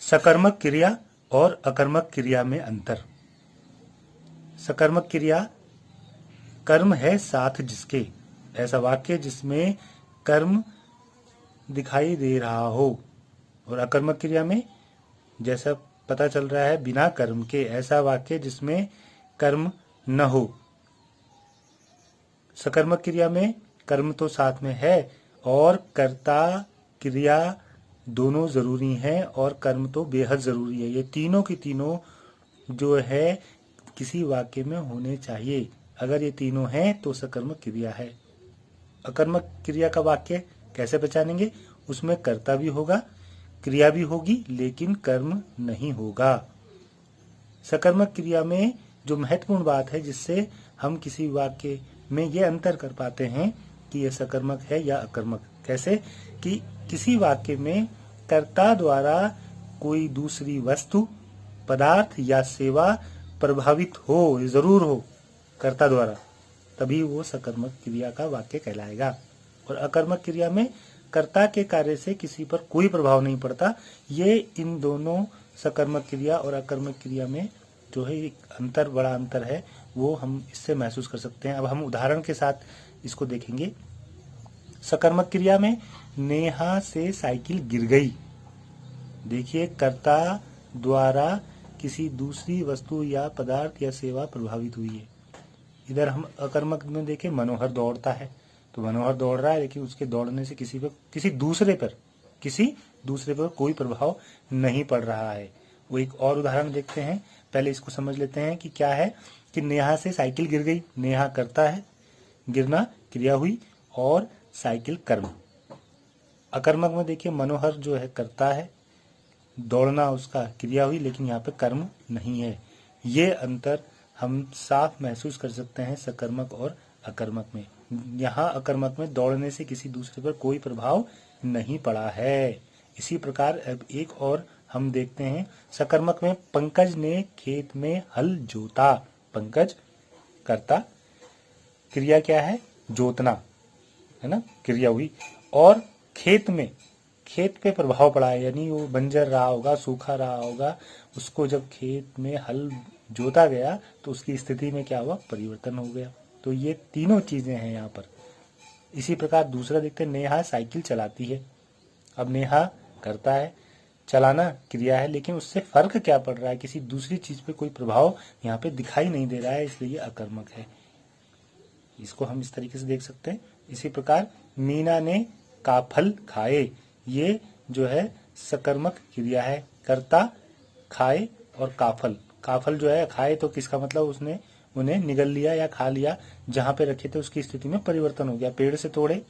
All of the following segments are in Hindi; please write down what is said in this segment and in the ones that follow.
सकर्मक क्रिया और अकर्मक क्रिया में अंतर। सकर्मक क्रिया कर्म है साथ जिसके, ऐसा वाक्य जिसमें कर्म दिखाई दे रहा हो। और अकर्मक क्रिया में जैसा पता चल रहा है बिना कर्म के, ऐसा वाक्य जिसमें कर्म न हो। सकर्मक क्रिया में कर्म तो साथ में है और कर्ता क्रिया दोनों जरूरी हैं और कर्म तो बेहद जरूरी है। ये तीनों की तीनों जो है किसी वाक्य में होने चाहिए। अगर ये तीनों हैं तो सकर्मक क्रिया है। अकर्मक क्रिया का वाक्य कैसे पहचानेंगे? उसमें कर्ता भी होगा, क्रिया भी होगी, लेकिन कर्म नहीं होगा। सकर्मक क्रिया में जो महत्वपूर्ण बात है जिससे हम किसी वाक्य में ये अंतर कर पाते हैं कि यह सकर्मक है या अकर्मक, कैसे कि किसी वाक्य में कर्ता द्वारा कोई दूसरी वस्तु, पदार्थ या सेवा प्रभावित हो, जरूर हो कर्ता द्वारा, तभी वो सकर्मक क्रिया का वाक्य कहलाएगा। और अकर्मक क्रिया में कर्ता के कार्य से किसी पर कोई प्रभाव नहीं पड़ता। ये इन दोनों सकर्मक क्रिया और अकर्मक क्रिया में जो है एक अंतर, बड़ा अंतर है, वो हम इससे महसूस कर सकते हैं। अब हम उदाहरण के साथ इसको देखेंगे। सकर्मक क्रिया में नेहा से साइकिल गिर गई। देखिए, कर्ता द्वारा किसी दूसरी वस्तु या पदार्थ या सेवा प्रभावित हुई है। इधर हम अकर्मक में देखें, मनोहर दौड़ता है, तो मनोहर दौड़ रहा है लेकिन उसके दौड़ने से किसी दूसरे पर कोई प्रभाव नहीं पड़ रहा है। वो एक और उदाहरण देखते हैं। पहले इसको समझ लेते हैं कि क्या है कि नेहा से साइकिल गिर गई। नेहा कर्ता है, गिरना क्रिया हुई और साइकिल कर्म। अकर्मक में देखिए, मनोहर जो है कर्ता है, दौड़ना उसका क्रिया हुई, लेकिन यहाँ पे कर्म नहीं है। ये अंतर हम साफ महसूस कर सकते हैं सकर्मक और अकर्मक में। यहाँ अकर्मक में दौड़ने से किसी दूसरे पर कोई प्रभाव नहीं पड़ा है। इसी प्रकार अब एक और हम देखते हैं। सकर्मक में पंकज ने खेत में हल जोता। पंकज कर्ता, क्रिया क्या है? जोतना, है ना, क्रिया हुई। और खेत पे प्रभाव पड़ा है, यानी वो बंजर रहा होगा, सूखा रहा होगा, उसको जब खेत में हल जोता गया तो उसकी स्थिति में क्या हुआ? परिवर्तन हो गया। तो ये तीनों चीजें हैं यहाँ पर। इसी प्रकार दूसरा देखते हैं, नेहा साइकिल चलाती है। अब नेहा करता है, चलाना क्रिया है, लेकिन उससे फर्क क्या पड़ रहा है? किसी दूसरी चीज पे कोई प्रभाव यहाँ पे दिखाई नहीं दे रहा है, इसलिए ये अकर्मक है। इसको हम इस तरीके से देख सकते हैं। इसी प्रकार मीना ने काफल खाए। ये जो है सकर्मक क्रिया है। कर्ता खाए और काफल जो है खाए, तो किसका मतलब उसने उन्हें निगल लिया या खा लिया। जहां पे रखे थे उसकी स्थिति में परिवर्तन हो गया। पेड़ से तोड़े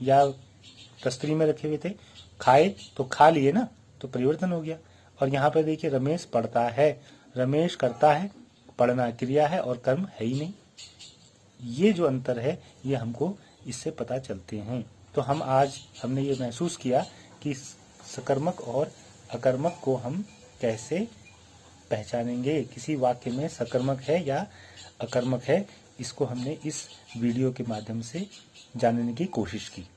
या तस्तरी में रखे हुए थे, खाए तो खा लिए ना, तो परिवर्तन हो गया। और यहाँ पे देखिए, रमेश पढ़ता है। रमेश करता है, पढ़ना क्रिया है और कर्म है ही नहीं। ये जो अंतर है ये हमको इससे पता चलते हैं। तो हमने ये महसूस किया कि सकर्मक और अकर्मक को हम कैसे पहचानेंगे, किसी वाक्य में सकर्मक है या अकर्मक है, इसको हमने इस वीडियो के माध्यम से जानने की कोशिश की।